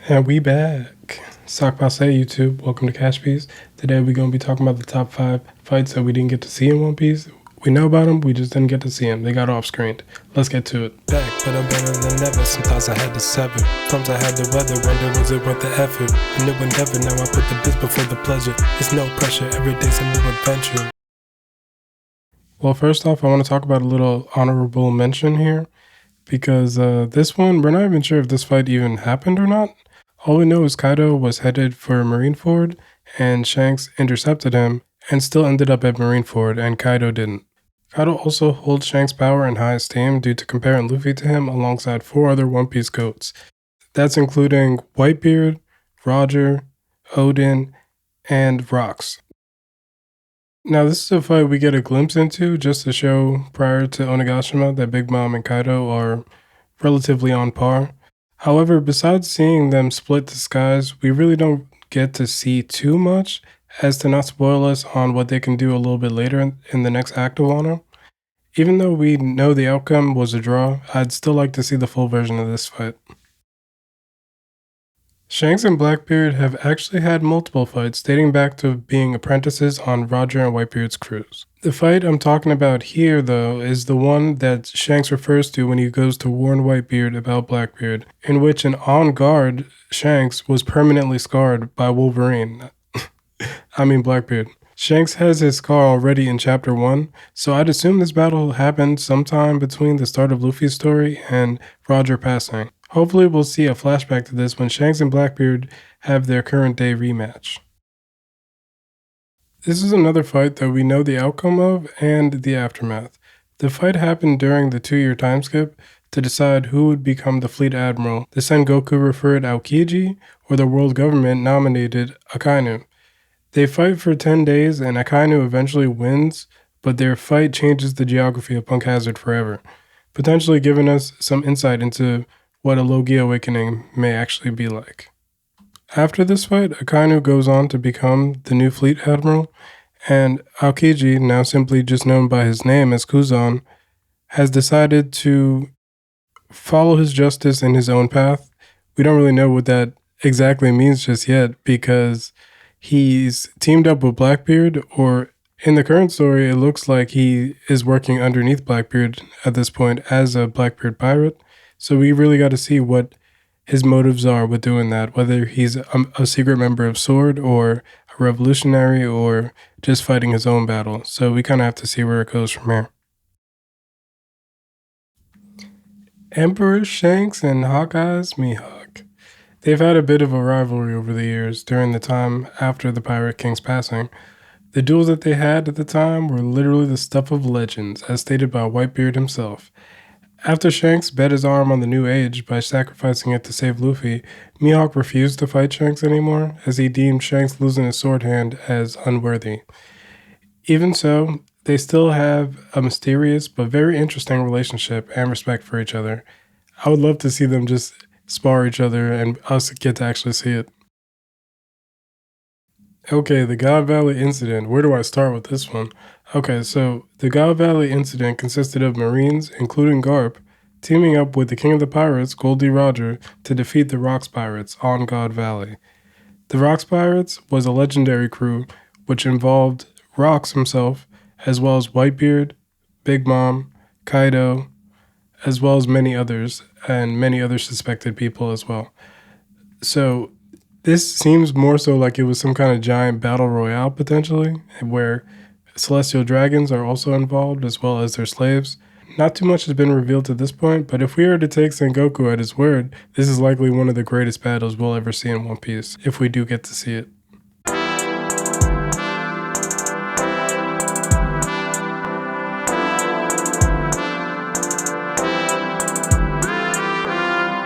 And we back. Stockpile YouTube, welcome to KashPiece. Today we're going to be talking about the top 5 fights that we didn't get to see in One Piece. We know about them, we just didn't get to see them. They got off-screened. Let's get to it. Back, but I'm better than ever. Some thoughts I had to sever. Problems I had to weather. Wonder was it worth the effort? A new endeavor, now I put the biz before the pleasure. It's no pressure, every day's a new adventure. Well, first off, I want to talk about a little honorable mention here. Because this one, we're not even sure if this fight even happened or not. All we know is Kaido was headed for Marineford, and Shanks intercepted him, and still ended up at Marineford, and Kaido didn't. Kaido also holds Shanks' power in high esteem due to comparing Luffy to him alongside 4 other One Piece goats. That's including Whitebeard, Roger, Odin, and Rocks. Now, this is a fight we get a glimpse into just to show prior to Onigashima that Big Mom and Kaido are relatively on par. However, besides seeing them split the skies, we really don't get to see too much as to not spoil us on what they can do a little bit later in the next act of Wano. Even though we know the outcome was a draw, I'd still like to see the full version of this fight. Shanks and Blackbeard have actually had multiple fights dating back to being apprentices on Roger and Whitebeard's crews. The fight I'm talking about here, though, is the one that Shanks refers to when he goes to warn Whitebeard about Blackbeard, in which an on-guard Shanks was permanently scarred by Wolverine. Blackbeard. Shanks has his scar already in Chapter 1, so I'd assume this battle happened sometime between the start of Luffy's story and Roger passing. Hopefully we'll see a flashback to this when Shanks and Blackbeard have their current day rematch. This is another fight that we know the outcome of and the aftermath. The fight happened during the 2-year time skip to decide who would become the fleet admiral. The Sengoku referred Aokiji, or the world government nominated Akainu. They fight for 10 days and Akainu eventually wins, but their fight changes the geography of Punk Hazard forever, potentially giving us some insight into what a Logia awakening may actually be like. After this fight, Akainu goes on to become the new fleet admiral, and Aokiji, now simply just known by his name as Kuzan, has decided to follow his justice in his own path. We don't really know what that exactly means just yet, because he's teamed up with Blackbeard, or in the current story, it looks like he is working underneath Blackbeard at this point as a Blackbeard pirate. So we really got to see what his motives are with doing that, whether he's a secret member of SWORD or a revolutionary or just fighting his own battle. So we kind of have to see where it goes from here. Emperor Shanks and Hawkeye's Mihawk. They've had a bit of a rivalry over the years during the time after the Pirate King's passing. The duels that they had at the time were literally the stuff of legends, as stated by Whitebeard himself. After Shanks bet his arm on the New Age by sacrificing it to save Luffy, Mihawk refused to fight Shanks anymore, as he deemed Shanks losing his sword hand as unworthy. Even so, they still have a mysterious but very interesting relationship and respect for each other. I would love to see them just spar each other and us get to actually see it. Okay, the God Valley incident. Where do I start with this one? Okay, so the God Valley incident consisted of Marines, including Garp, teaming up with the King of the Pirates, Goldie Roger, to defeat the Rocks Pirates on God Valley. The Rocks Pirates was a legendary crew which involved Rocks himself, as well as Whitebeard, Big Mom, Kaido, as well as many others, and many other suspected people as well. So this seems more so like it was some kind of giant battle royale potentially, where celestial dragons are also involved as well as their slaves. Not too much has been revealed to this point, but if we were to take Sengoku at his word, this is likely one of the greatest battles we'll ever see in One Piece, if we do get to see it.